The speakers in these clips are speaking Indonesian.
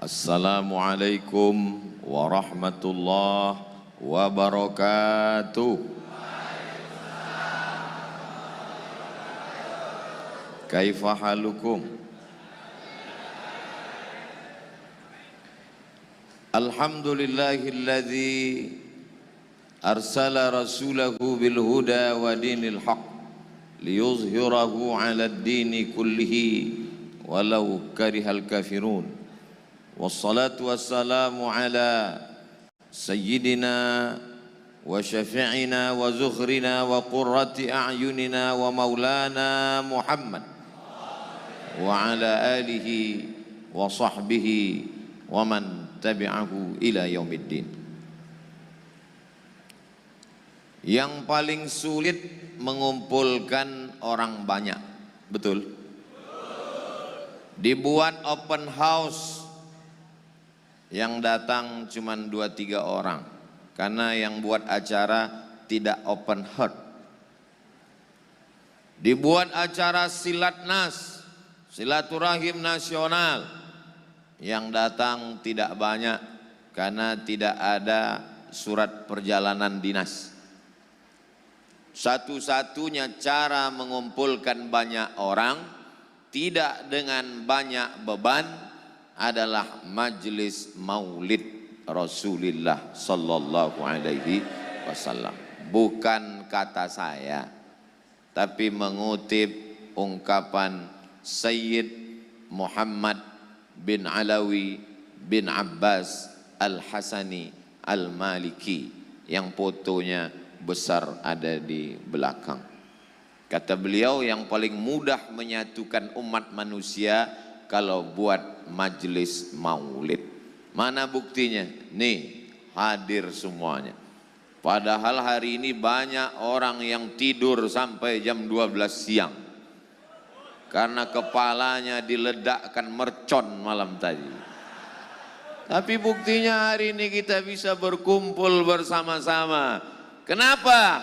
Assalamualaikum warahmatullahi wabarakatuh. Kaifa halukum? Alhamdulillahilladzi arsala rasulahu bil huda wa dinil haq liyuzhirahu 'alad dini kullihi walau karihal kafirun. Wassalatu wassalamu ala sayyidina wa syafi'ina wa zuhrina wa qurrati a'yunina wa maulana Muhammad wa ala alihi wa sahbihi wa man tabi'ahu ila yaumiddin. Yang paling sulit mengumpulkan orang banyak, betul? Dibuat open house, yang datang cuma 2-3 orang karena yang buat acara tidak open heart. Dibuat acara silatnas, silaturahim nasional, yang datang tidak banyak karena tidak ada surat perjalanan dinas. Satu-satunya cara mengumpulkan banyak orang tidak dengan banyak beban adalah majlis maulid Rasulullah sallallahu alaihi wasallam. Bukan kata saya, tapi mengutip ungkapan Sayyid Muhammad bin Alawi bin Abbas Al-Hasani Al-Maliki yang fotonya besar ada di belakang. Kata beliau, yang paling mudah menyatukan umat manusia kalau buat majlis maulid. Mana buktinya? Nih, hadir semuanya. Padahal hari ini banyak orang yang tidur sampai jam 12 siang karena kepalanya diledakkan mercon malam tadi. Tapi buktinya hari ini kita bisa berkumpul bersama-sama. Kenapa?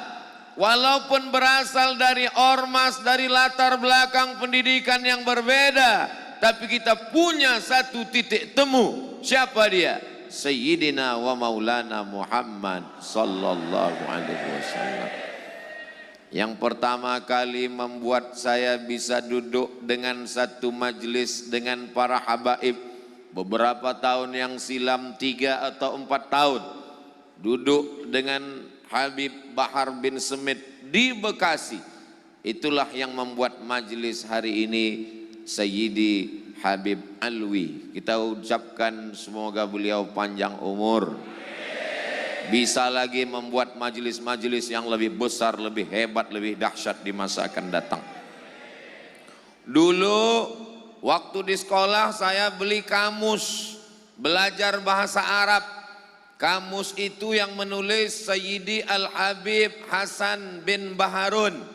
Walaupun berasal dari ormas, dari latar belakang pendidikan yang berbeda, tapi kita punya satu titik temu. Siapa dia? Sayyidina wa maulana Muhammad sallallahu alaihi wasallam. Yang pertama kali membuat saya bisa duduk dengan satu majlis dengan para habaib beberapa tahun yang silam, 3 atau 4 tahun, duduk dengan Habib Bahar bin Smith di Bekasi. Itulah yang membuat majlis hari ini Sayyidi Habib Alwi. Kita ucapkan semoga beliau panjang umur, bisa lagi membuat majelis-majelis yang lebih besar, lebih hebat, lebih dahsyat di masa akan datang. Dulu waktu di sekolah saya beli kamus, belajar bahasa Arab. Kamus itu yang menulis Sayyidi Al-Habib Hasan bin Baharun.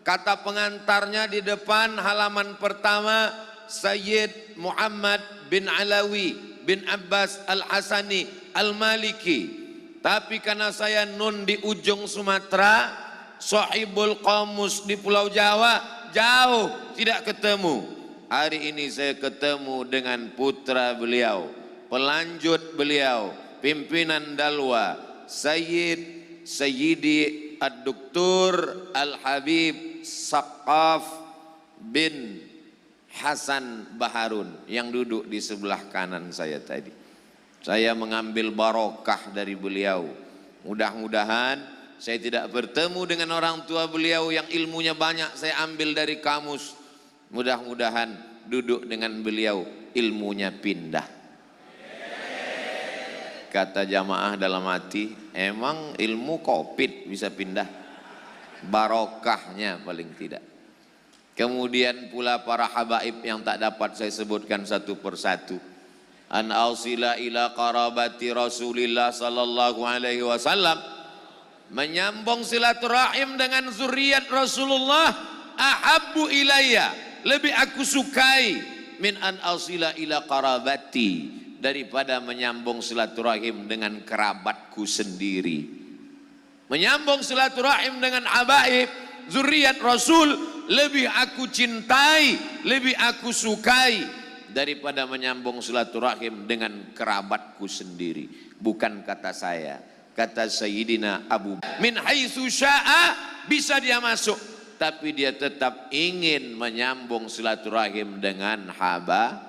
Kata pengantarnya di depan halaman pertama, Sayyid Muhammad bin Alawi bin Abbas Al-Hasani Al-Maliki. Tapi karena saya nun di ujung Sumatera, sahibul qamus di Pulau Jawa, jauh tidak ketemu. Hari ini saya ketemu dengan putra beliau, pelanjut beliau, pimpinan Dalwa, Sayyidi Ad-Doktor Al-Habib Saqaf bin Hasan Baharun yang duduk di sebelah kanan saya tadi. Saya mengambil barokah dari beliau. Mudah-mudahan saya tidak bertemu dengan orang tua beliau yang ilmunya banyak saya ambil dari kamus. Mudah-mudahan duduk dengan beliau ilmunya pindah. Kata jamaah dalam hati, emang ilmu kopit bisa pindah? Barokahnya paling tidak. Kemudian pula para habaib yang tak dapat saya sebutkan satu persatu. An ausila ila qarabati Rasulillah sallallahu alaihi wasallam, menyambung silaturahim dengan zuriat Rasulullah, ahabbu ilayya, lebih aku sukai min an ausila ila qarabati, daripada menyambung silaturahim dengan kerabatku sendiri. Menyambung silaturahim dengan habaib zuriat Rasul lebih aku cintai, lebih aku sukai daripada menyambung silaturahim dengan kerabatku sendiri. Bukan kata saya, kata Sayyidina Abu min haitsu syaa, bisa dia masuk, tapi dia tetap ingin menyambung silaturahim dengan habaib.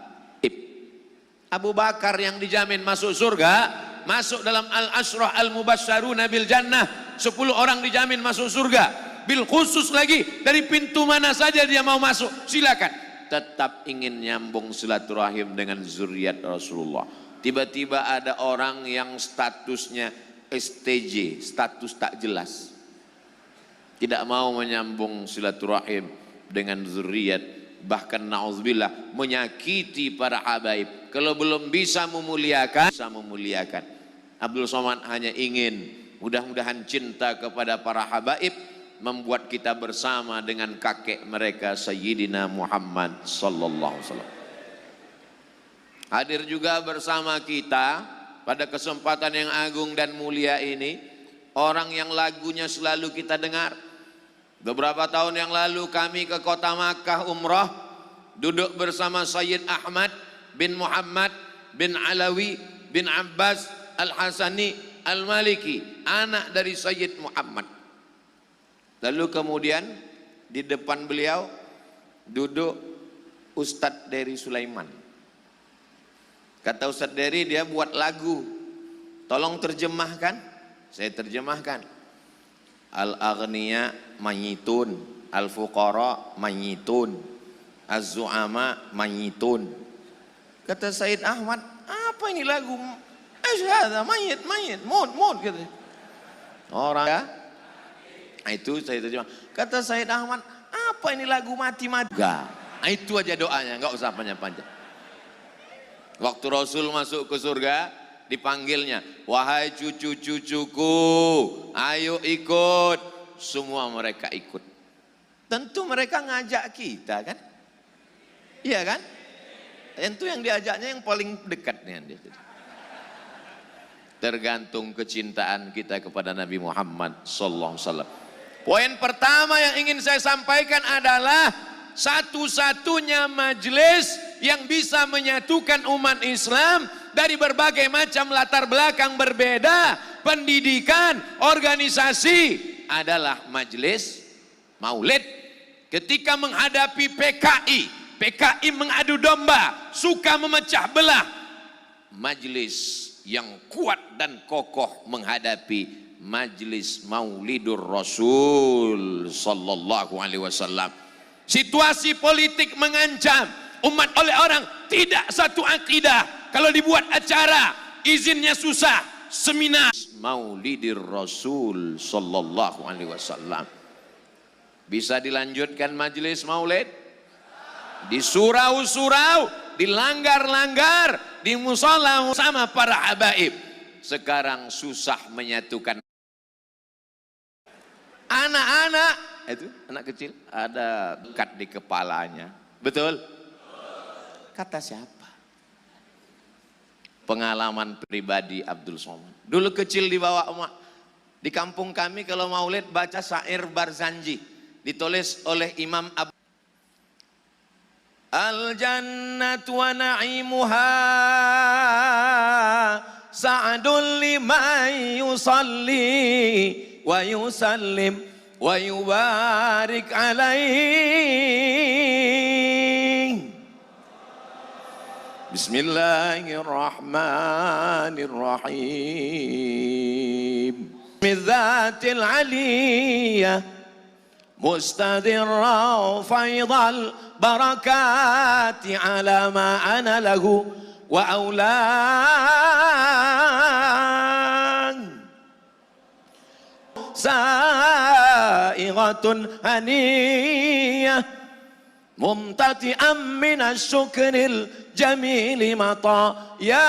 Abu Bakar yang dijamin masuk surga, masuk dalam al-asyrah al-mubasysyaruna bil jannah, 10 orang dijamin masuk surga. Bil khusus lagi, dari pintu mana saja dia mau masuk, silakan. Tetap ingin nyambung silaturahim dengan zuriat Rasulullah. Tiba-tiba ada orang yang statusnya STJ, status tak jelas, tidak mau menyambung silaturahim dengan zuriat, bahkan na'udzubillah menyakiti para habaib. Kalau belum bisa memuliakan, Abdul Somad hanya ingin mudah-mudahan cinta kepada para habaib membuat kita bersama dengan kakek mereka Sayyidina Muhammad sallallahu alaihi wasallam. Hadir juga bersama kita pada kesempatan yang agung dan mulia ini orang yang lagunya selalu kita dengar. Beberapa tahun yang lalu kami ke kota Makkah umrah, duduk bersama Sayyid Ahmad bin Muhammad bin Alawi bin Abbas Al-Hasani Al-Maliki, anak dari Sayyid Muhammad. Lalu kemudian di depan beliau duduk Ustadz Dery Sulaiman. Kata Ustadz Dery, dia buat lagu, tolong terjemahkan. Saya terjemahkan. Al-aghniya mayitun, al-fuqara mayitun, az-zu'ama mayitun. Kata Sayyid Ahmad, apa ini lagu? Ada mayit, mut gitu. Orang ya? Itu saya terjemah. Kata Sayyid Ahmad, apa ini lagu mati-mati? Enggak. Itu aja doanya, enggak usah panjang-panjang. Waktu Rasul masuk ke surga, dipanggilnya, wahai cucu-cucuku, ayo ikut. Semua mereka ikut. Tentu mereka ngajak kita kan? Iya kan? Tentu yang diajaknya yang paling dekat dengan dia. Tergantung kecintaan kita kepada Nabi Muhammad sallallahu alaihi wasallam. Poin pertama yang ingin saya sampaikan adalah satu-satunya majelis yang bisa menyatukan umat Islam dari berbagai macam latar belakang berbeda, pendidikan, organisasi, adalah majelis maulid. Ketika menghadapi PKI mengadu domba, suka memecah belah, majelis yang kuat dan kokoh menghadapi Majlis Maulidur Rasul sallallahu alaihi wasallam. Situasi politik mengancam umat oleh orang tidak satu akidah. Kalau dibuat acara izinnya susah. Seminar Maulidur Rasul sallallahu alaihi wasallam. Bisa dilanjutkan majlis maulid? Di surau-surau, di langgar-langgar, di musala sama para habaib. Sekarang susah menyatukan. Anak-anak, itu anak kecil, ada kat di kepalanya. Betul? Kata siapa? Pengalaman pribadi Abdul Somad. Dulu kecil dibawa emak. Di kampung kami kalau maulid baca syair Barzanji. Ditulis oleh Imam Abu. Al-jannatu wa na'imuha sa'adun liman yusalli wa yusallim wa yubarik alaih. Bismillahirrahmanirrahim. Bizatil aliyah mustadirra faidal barakati ala ma ana lahu wa aulan saigatun haniyah mumtati'an minas syukril jamili mata ya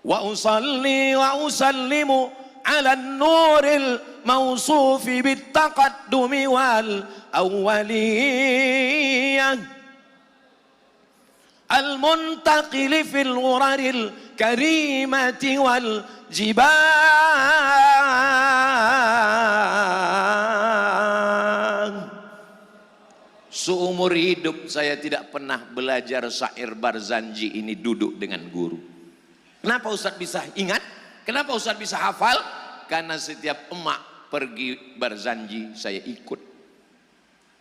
wa usalli wa usallimu ala nuril mawsufi bittaqaddumi wal awwaliyah المنتقل في الغرر الكريمة والجبال Seumur hidup saya tidak pernah belajar syair Barzanji ini duduk dengan guru. Kenapa Ustaz bisa ingat? Kenapa Ustaz bisa hafal? Karena setiap emak pergi Barzanji saya ikut.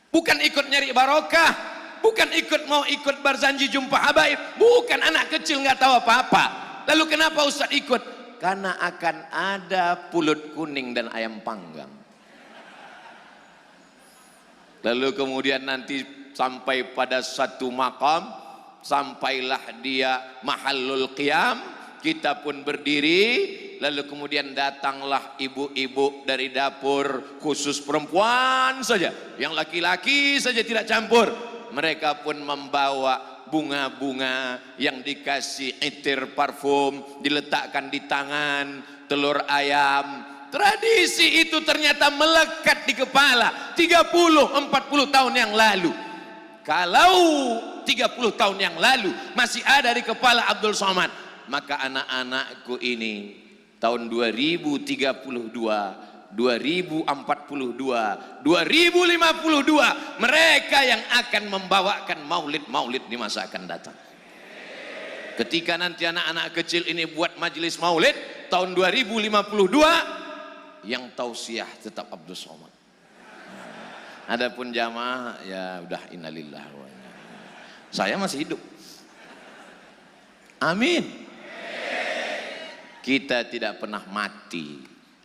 Bukan ikut nyari barokah, bukan mau ikut Barzanji jumpa habaib, bukan, anak kecil nggak tahu apa-apa. Lalu kenapa Ustaz ikut? Karena akan ada pulut kuning dan ayam panggang. Lalu kemudian nanti sampai pada satu makam, sampailah dia mahallul qiyam, kita pun berdiri. Lalu kemudian datanglah ibu-ibu dari dapur khusus perempuan saja, yang laki-laki saja tidak campur. Mereka pun membawa bunga-bunga yang dikasih itir parfum, diletakkan di tangan, telur ayam. Tradisi itu ternyata melekat di kepala 30-40 tahun yang lalu. Kalau 30 tahun yang lalu masih ada di kepala Abdul Somad, maka anak-anakku ini tahun 2032, 2042, 2052 mereka yang akan membawakan maulid-maulid di masa akan datang. Ketika nanti anak-anak kecil ini buat majelis maulid tahun 2052, yang tausiah tetap Abdul Somad. Adapun jamaah ya udah innalillah wa inna ilaihi. Saya masih hidup. Amin. Kita tidak pernah mati.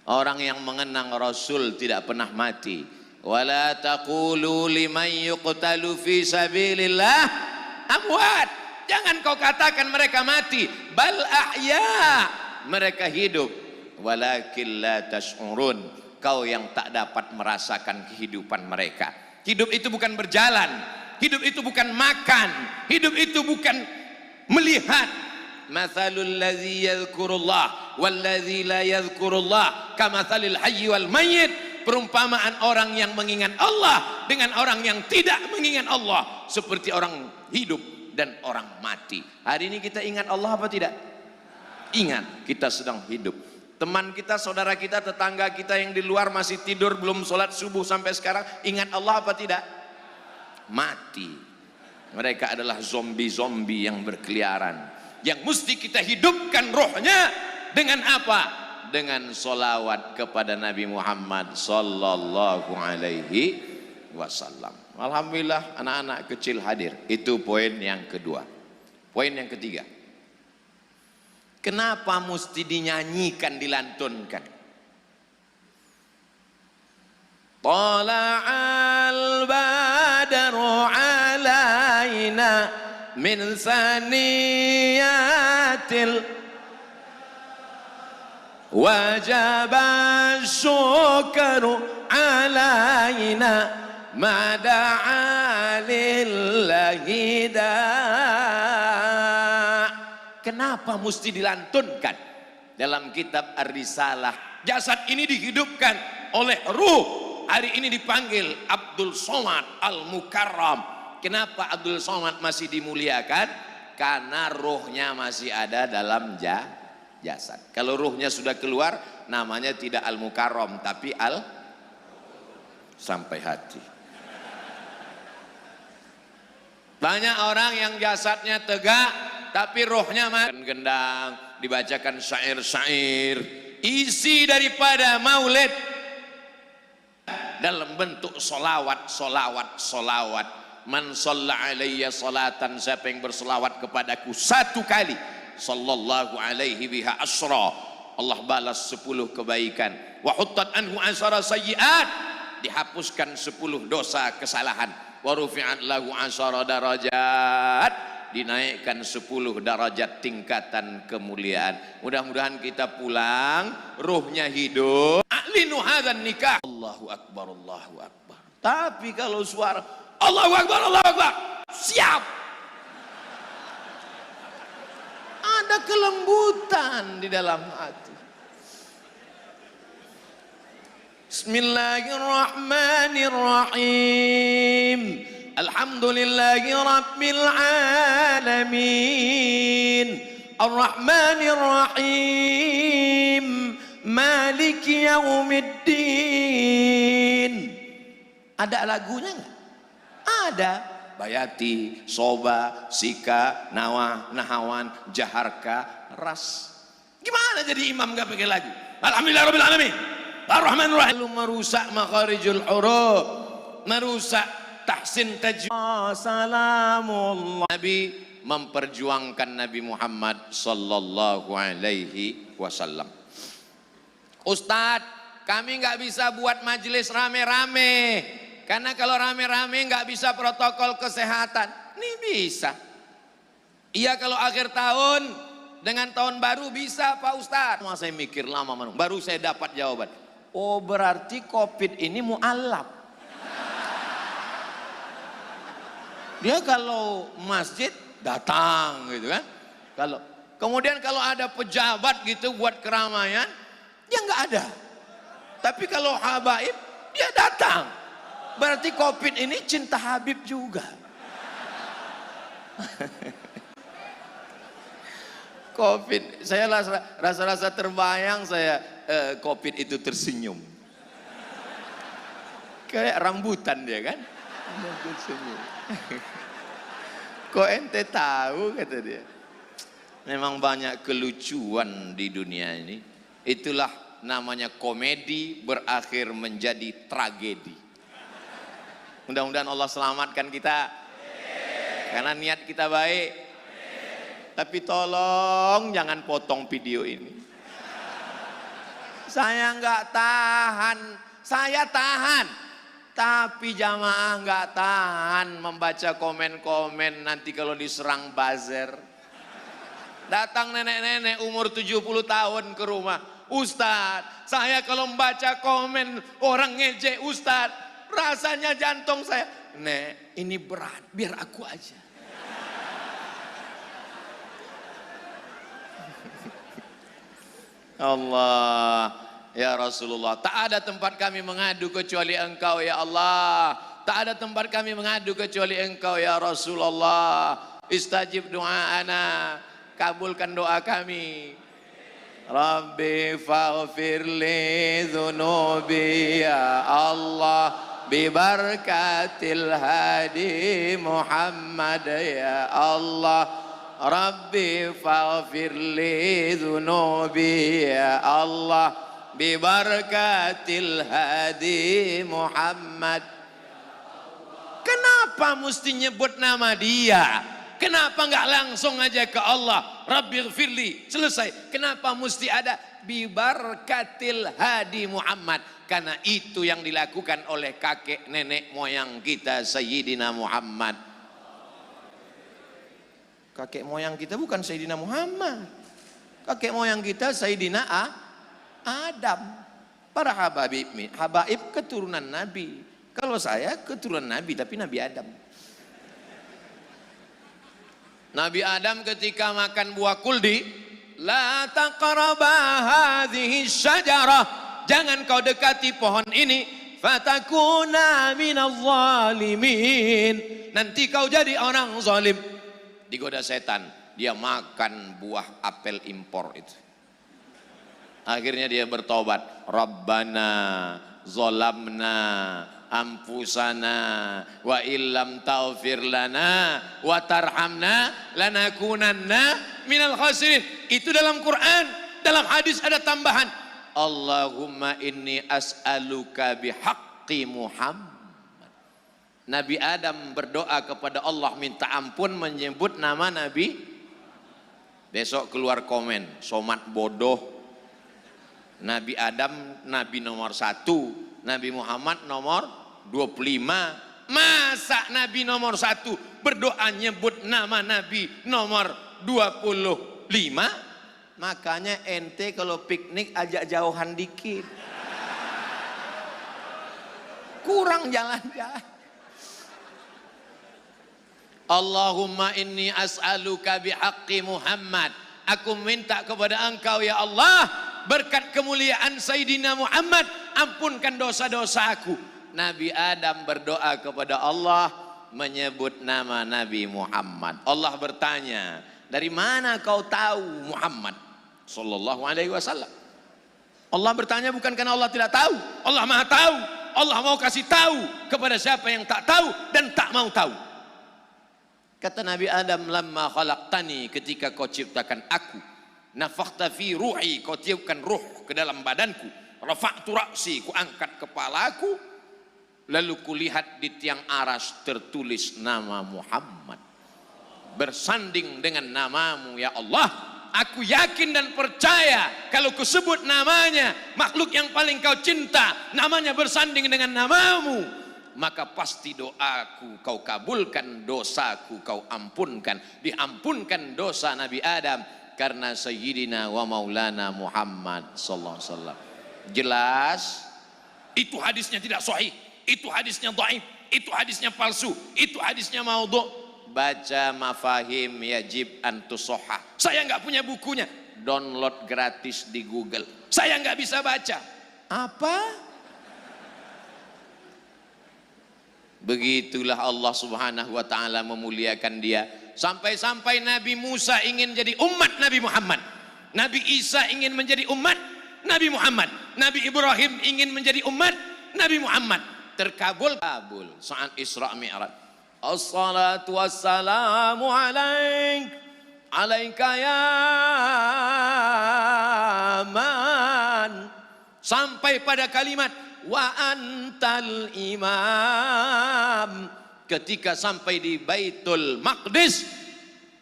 Orang yang mengenang Rasul tidak pernah mati. Wala taqulu liman yuqtalu fi sabilillah amwat. Jangan kau katakan mereka mati, bal ahya. Mereka hidup. Walakin la tash'urun, kau yang tak dapat merasakan kehidupan mereka. Hidup itu bukan berjalan, hidup itu bukan makan, hidup itu bukan melihat. Mathalul ladzi yadhkurullah wal ladzi la yadhkurullah kamathalil hayy wal mayyit. Perumpamaan orang yang mengingat Allah dengan orang yang tidak mengingat Allah seperti orang hidup dan orang mati. Hari ini kita ingat Allah apa tidak? Ingat, kita sedang hidup. Teman kita, saudara kita, tetangga kita yang di luar masih tidur belum sholat subuh sampai sekarang, ingat Allah apa tidak? Mati. Mereka adalah zombie-zombie yang berkeliaran, yang mesti kita hidupkan rohnya dengan apa? Dengan solawat kepada Nabi Muhammad sallallahu alaihi wasallam. Alhamdulillah anak-anak kecil hadir. Itu poin yang kedua. Poin yang ketiga, kenapa mesti dinyanyikan, dilantunkan? Tala'al badru alaina min saniyatil wajaba syukru alaina mada'a lillahi Kenapa mesti dilantunkan? Dalam kitab Ar-Risalah, jasad ini dihidupkan oleh ruh. Hari ini dipanggil Abdul Somad Al-Mukarram. Kenapa Abdul Somad masih dimuliakan? Karena ruhnya masih ada dalam jasad. Kalau ruhnya sudah keluar, namanya tidak Al-Mukarram, tapi sampai hati. Banyak orang yang jasadnya tegak, tapi rohnya makan gendang, dibacakan syair-syair, isi daripada maulid dalam bentuk solawat. Man shalla alayya salatan, siapa yang bersolawat kepadaku satu kali, sallallahu alaihi biha asra, Allah balas 10 kebaikan. Wa huttat anhu asara sayyiat, dihapuskan 10 dosa kesalahan. Wa rufi'at lahu asara darajat, dinaikkan 10 derajat tingkatan kemuliaan. Mudah-mudahan kita pulang ruhnya hidup. A'linu hadzal nikah. Allahu akbar, Allahu akbar. Tapi kalau suara Allahu akbar, Allahu akbar, siap. Ada kelembutan di dalam hati. Bismillahirrahmanirrahim. Alhamdulillahi rabbil alamin. Ar-Rahmanir-Rahim. Maliki yaumiddin. Ada lagunya enggak? Ada. Bayati, Soba, Sika, Nawah, Nahawan, Jaharka, Ras. Gimana jadi imam gak pakai lagu? Alhamdulillah Rabbil Alamin, Ar-Rahman Ar-Rahim. Lalu merusak makharijul huruf, merusak tahsin tajwid. Salamullah. Nabi memperjuangkan Nabi Muhammad sallallahu alaihi wasallam. Ustadz, kami nggak bisa buat majelis rame-rame karena kalau rame-rame nggak bisa protokol kesehatan. Ini bisa. Iya kalau akhir tahun dengan tahun baru bisa Pak Ustadz. Saya mikir lama baru saya dapat jawaban. Oh berarti COVID ini mu'alaf. Dia kalau masjid datang gitu kan. Kemudian kalau ada pejabat gitu buat keramaian, dia nggak ada. Tapi kalau habaib, dia datang. Berarti COVID ini cinta Habib juga. COVID, saya rasa terbayang saya COVID itu tersenyum. Kayak rambutan dia kan. Tersenyum. Kok ente tahu kata dia. Memang banyak kelucuan di dunia ini. Itulah namanya komedi berakhir menjadi tragedi. Mudah-mudahan Allah selamatkan kita. Karena niat kita baik. Tapi tolong jangan potong video ini. Saya nggak tahan. Saya tahan. Tapi jamaah nggak tahan membaca komen-komen nanti kalau diserang buzzer. Datang nenek-nenek umur 70 tahun ke rumah. Ustadz, saya kalau membaca komen orang ngejek Ustadz, rasanya jantung saya. Nek, ini berat, biar aku aja. Allah, ya Rasulullah, tak ada tempat kami mengadu kecuali Engkau ya Allah. Tak ada tempat kami mengadu kecuali Engkau ya Rasulullah. Istajib doa'ana, kabulkan doa kami. Rabbi faghfir li dhunubi ya Allah bibarakatil hadi Muhammad ya Allah. Rabbi faghfir li dhunubi ya Allah bibarakatil hadi Muhammad. Kenapa mesti nyebut nama dia? Kenapa enggak langsung aja ke Allah? Rabbighfirli, selesai. Kenapa mesti ada bibarakatil hadi Muhammad? Karena itu yang dilakukan oleh kakek nenek moyang kita Sayyidina Muhammad. Kakek moyang kita bukan Sayyidina Muhammad. Kakek moyang kita Sayyidina Adam. Para habaib keturunan Nabi. Kalau saya keturunan Nabi tapi Nabi Adam. Nabi Adam ketika makan buah kuldi, la taqraba hadhihi syajarah, jangan kau dekati pohon ini, fatakuna minadh zalimin, nanti kau jadi orang zalim. Digoda setan, dia makan buah apel impor itu. Akhirnya dia bertobat, Rabbana zalamna ampusana wa illam taghfir lana wa tarhamna lanakunanna minal khasirin. Itu dalam Quran. Dalam hadis ada tambahan, Allahumma inni as'aluka bihaqqi Muhammad. Nabi Adam berdoa kepada Allah minta ampun menyebut nama Nabi. Besok keluar komen, somat bodoh. Nabi Adam Nabi nomor 1, Nabi Muhammad nomor 25. Masa Nabi nomor 1 berdoa nyebut nama Nabi nomor 25? Makanya ente kalau piknik ajak jauhan dikit. Kurang jalan-jalan. Allahumma inni as'aluka bihaqqi Muhammad. Aku minta kepada Engkau ya Allah, berkat kemuliaan Sayyidina Muhammad, ampunkan dosa-dosa aku. Nabi Adam berdoa kepada Allah menyebut nama Nabi Muhammad. Allah bertanya, dari mana kau tahu Muhammad sallallahu alaihi wasallam? Allah bertanya bukan karena Allah tidak tahu. Allah Maha tahu. Allah mau kasih tahu kepada siapa yang tak tahu dan tak mau tahu. Kata Nabi Adam, lamma khalaqtani, ketika kau ciptakan aku, nafakhta fi ruhi, kau tiupkan ruh ke dalam badanku, rafa'tu ra'si, ku angkat kepalaku, lalu kulihat di tiang aras tertulis nama Muhammad, bersanding dengan namamu ya Allah. Aku yakin dan percaya kalau kusebut namanya, makhluk yang paling kau cinta, namanya bersanding dengan namamu, maka pasti doaku kau kabulkan, dosaku kau ampunkan. Diampunkan dosa Nabi Adam karena Sayyidina wa Maulana Muhammad sallallahu alaihi wasallam. Jelas? Itu hadisnya tidak sahih, itu hadisnya dhaif, itu hadisnya palsu, itu hadisnya maudhu'. Baca Mafahim Yajib Antusoha. Saya nggak punya bukunya, download gratis di Google. Saya nggak bisa baca. Apa? Begitulah Allah subhanahu wa ta'ala memuliakan dia. Sampai-sampai Nabi Musa ingin jadi umat Nabi Muhammad, Nabi Isa ingin menjadi umat Nabi Muhammad, Nabi Ibrahim ingin menjadi umat Nabi Muhammad. Terkabul saat Isra Mi'raj. Assalatu wassalamu alaika ya man, sampai pada kalimat wa antal imam. Ketika sampai di Baitul Maqdis,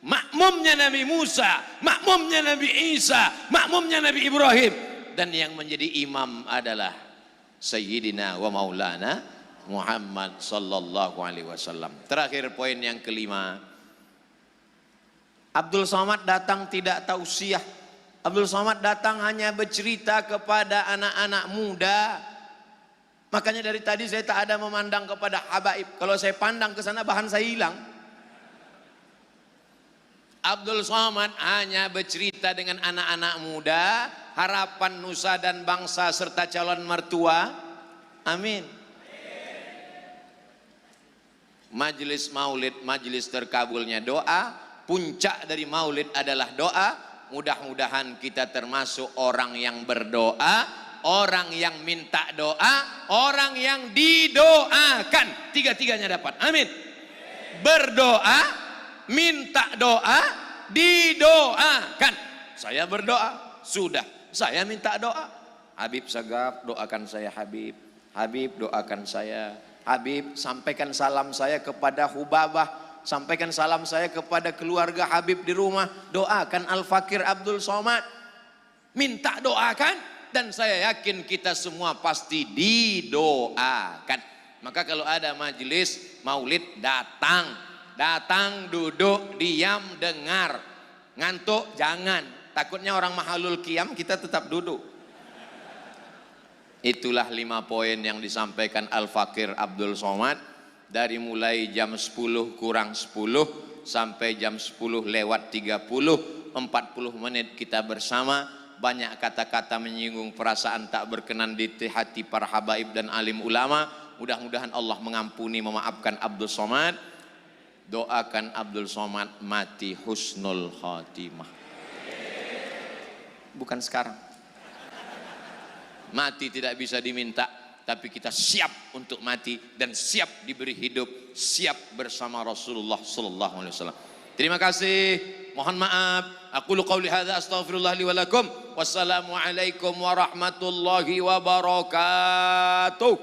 makmumnya Nabi Musa, makmumnya Nabi Isa, makmumnya Nabi Ibrahim, dan yang menjadi imam adalah Sayyidina wa Maulana Muhammad sallallahu alaihi wasallam. Terakhir, poin yang kelima, Abdul Somad datang tidak tausiah. Abdul Somad datang hanya bercerita kepada anak-anak muda. Makanya dari tadi saya tak ada memandang kepada habaib. Kalau saya pandang ke sana bahan saya hilang. Abdul Somad hanya bercerita dengan anak-anak muda, harapan nusa dan bangsa serta calon mertua. Amin. Majelis maulid, majelis terkabulnya doa. Puncak dari maulid adalah doa. Mudah-mudahan kita termasuk orang yang berdoa, orang yang minta doa, orang yang didoakan. Tiga-tiganya dapat. Amin. Berdoa, minta doa, didoakan. Saya berdoa, sudah. Saya minta doa. Habib Sagaf, doakan saya Habib. Habib, doakan saya. Habib, sampaikan salam saya kepada Hubabah. Sampaikan salam saya kepada keluarga Habib di rumah. Doakan Al-Fakir Abdul Somad. Minta doakan. Dan saya yakin kita semua pasti didoakan. Maka kalau ada majelis maulid, datang. Datang, duduk, diam, dengar. Ngantuk, jangan. Takutnya orang mahalul qiyam, kita tetap duduk. Itulah 5 poin yang disampaikan Al-Fakir Abdul Somad. Dari mulai jam 10 kurang 10 sampai jam 10 lewat 30, 40 menit kita bersama. Banyak kata-kata menyinggung perasaan tak berkenan di hati para habaib dan alim ulama. Mudah-mudahan Allah mengampuni, memaafkan Abdul Somad. Doakan Abdul Somad mati husnul khatimah. Bukan sekarang. Mati tidak bisa diminta, tapi kita siap untuk mati dan siap diberi hidup, siap bersama Rasulullah sallallahu alaihi wasallam. Terima kasih. Mohon maaf. Aqulu qauli hadza astaghfirullah li wa lakum. Wassalamu alaikum warahmatullahi wabarakatuh.